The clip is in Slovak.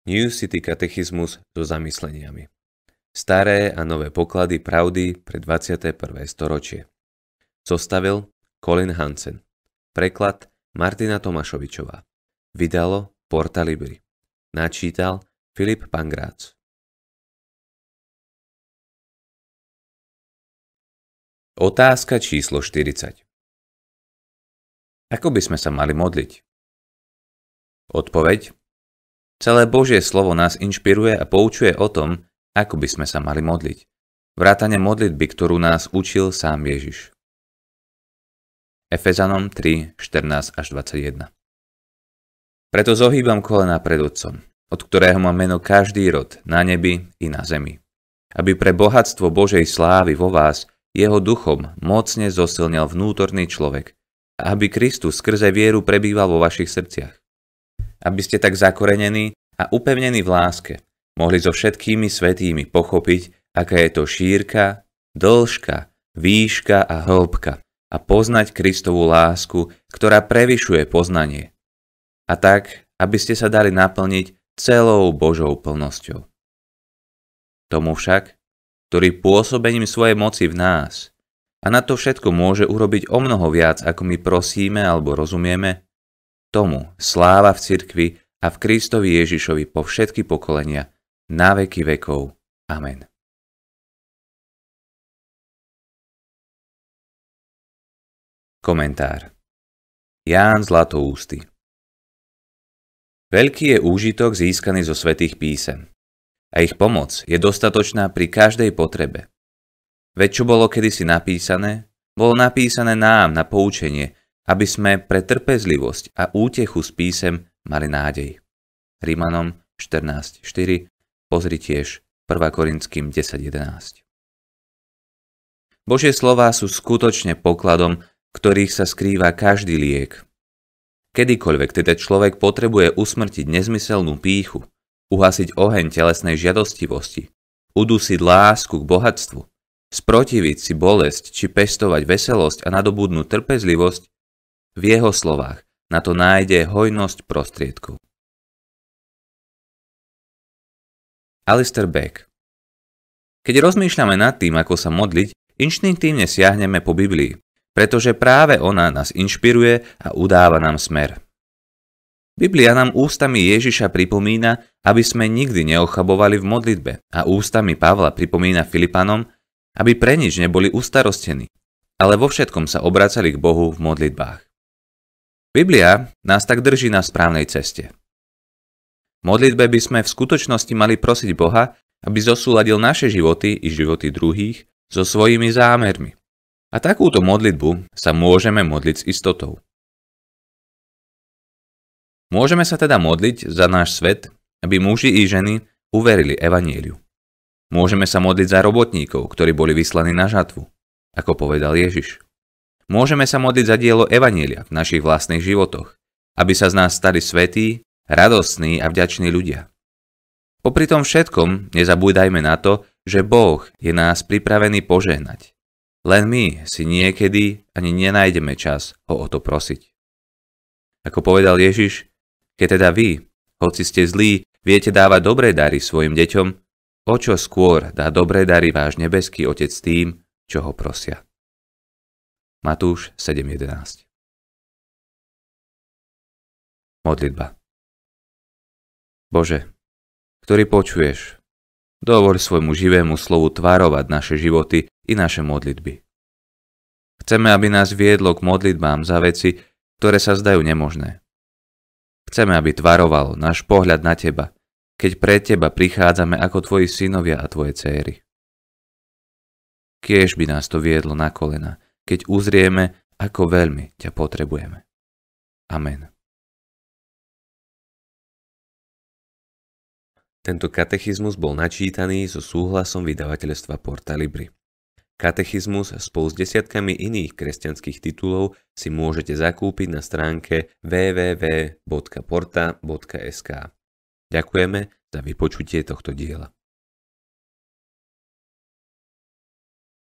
New City katechizmus so zamysleniami. Staré a nové poklady pravdy pre 21. storočie. Zostavil Colin Hansen. Preklad Martina Tomášovičová. Vydalo Porta Libri. Načítal Filip Pangrác. Otázka číslo 40. Ako by sme sa mali modliť? Odpoveď. Celé Božie slovo nás inšpiruje a poučuje o tom, ako by sme sa mali modliť. Vrátane modlitby, ktorú nás učil sám Ježiš. Efezanom 3, 14 až 21. Preto zohýbam kolena pred Otcom, od ktorého má meno každý rod na nebi i na zemi, aby pre bohatstvo Božej slávy vo vás jeho duchom mocne zosilnil vnútorný človek a aby Kristus skrze vieru prebýval vo vašich srdciach. Aby ste tak zakorenení a upevnení v láske mohli so všetkými svätými pochopiť, aká je to šírka, dĺžka, výška a hĺbka a poznať Kristovú lásku, ktorá prevyšuje poznanie. A tak, aby ste sa dali naplniť celou Božou plnosťou. Tomu však, ktorý pôsobením svojej moci v nás a na to všetko môže urobiť omnoho viac, ako my prosíme alebo rozumieme, tomu sláva v cirkvi a v Kristovi Ježišovi po všetky pokolenia, na veky vekov. Amen. Komentár. Ján Zlatoústy. Veľký je úžitok získaný zo svätých písem a ich pomoc je dostatočná pri každej potrebe. Veď čo bolo kedysi napísané, bolo napísané nám na poučenie, aby sme pre trpezlivosť a útechu z písem mali nádej. Rimanom 14.4, pozri tiež 1. Korinským 10.11. Božie slová sú skutočne pokladom, v ktorých sa skrýva každý liek. Kedykoľvek teda človek potrebuje usmrtiť nezmyselnú pýchu, uhasiť oheň telesnej žiadostivosti, udusiť lásku k bohatstvu, sprotiviť si bolesť či pestovať veselosť a nadobudnúť trpezlivosť, v jeho slovách na to nájde hojnosť prostriedkov. Alistair Begg. Keď rozmýšľame nad tým, ako sa modliť, inštinktívne siahneme po Biblii, pretože práve ona nás inšpiruje a udáva nám smer. Biblia nám ústami Ježiša pripomína, aby sme nikdy neochabovali v modlitbe a ústami Pavla pripomína Filipanom, aby pre nič neboli ustarostení, ale vo všetkom sa obracali k Bohu v modlitbách. Biblia nás tak drží na správnej ceste. V modlitbe by sme v skutočnosti mali prosiť Boha, aby zosúladil naše životy i životy druhých so svojimi zámermi. A takúto modlitbu sa môžeme modliť s istotou. Môžeme sa teda modliť za náš svet, aby muži i ženy uverili evanjeliu. Môžeme sa modliť za robotníkov, ktorí boli vyslaní na žatvu, ako povedal Ježiš. Môžeme sa modliť za dielo evanjelia v našich vlastných životoch, aby sa z nás stali svätí, radostní a vďační ľudia. Popri tom všetkom nezabúdajme na to, že Boh je nás pripravený požehnať. Len my si niekedy ani nenájdeme čas ho o to prosiť. Ako povedal Ježiš, keď teda vy, hoci ste zlí, viete dávať dobré dary svojim deťom, o čo skôr dá dobré dary váš nebeský Otec tým, čo ho prosia. Matúš 7.11. Modlitba. Bože, ktorý počuješ, dovoľ svojmu živému slovu tvarovať naše životy i naše modlitby. Chceme, aby nás viedlo k modlitbám za veci, ktoré sa zdajú nemožné. Chceme, aby tvarovalo náš pohľad na Teba, keď pred Teba prichádzame ako Tvoji synovia a Tvoje céry. Kiež by nás to viedlo na kolena, keď uzrieme, ako veľmi ťa potrebujeme. Amen. Tento katechizmus bol načítaný so súhlasom vydavateľstva Porta Libri. Katechizmus spolu s desiatkami iných kresťanských titulov si môžete zakúpiť na stránke www.porta.sk. Ďakujeme za vypočutie tohto diela.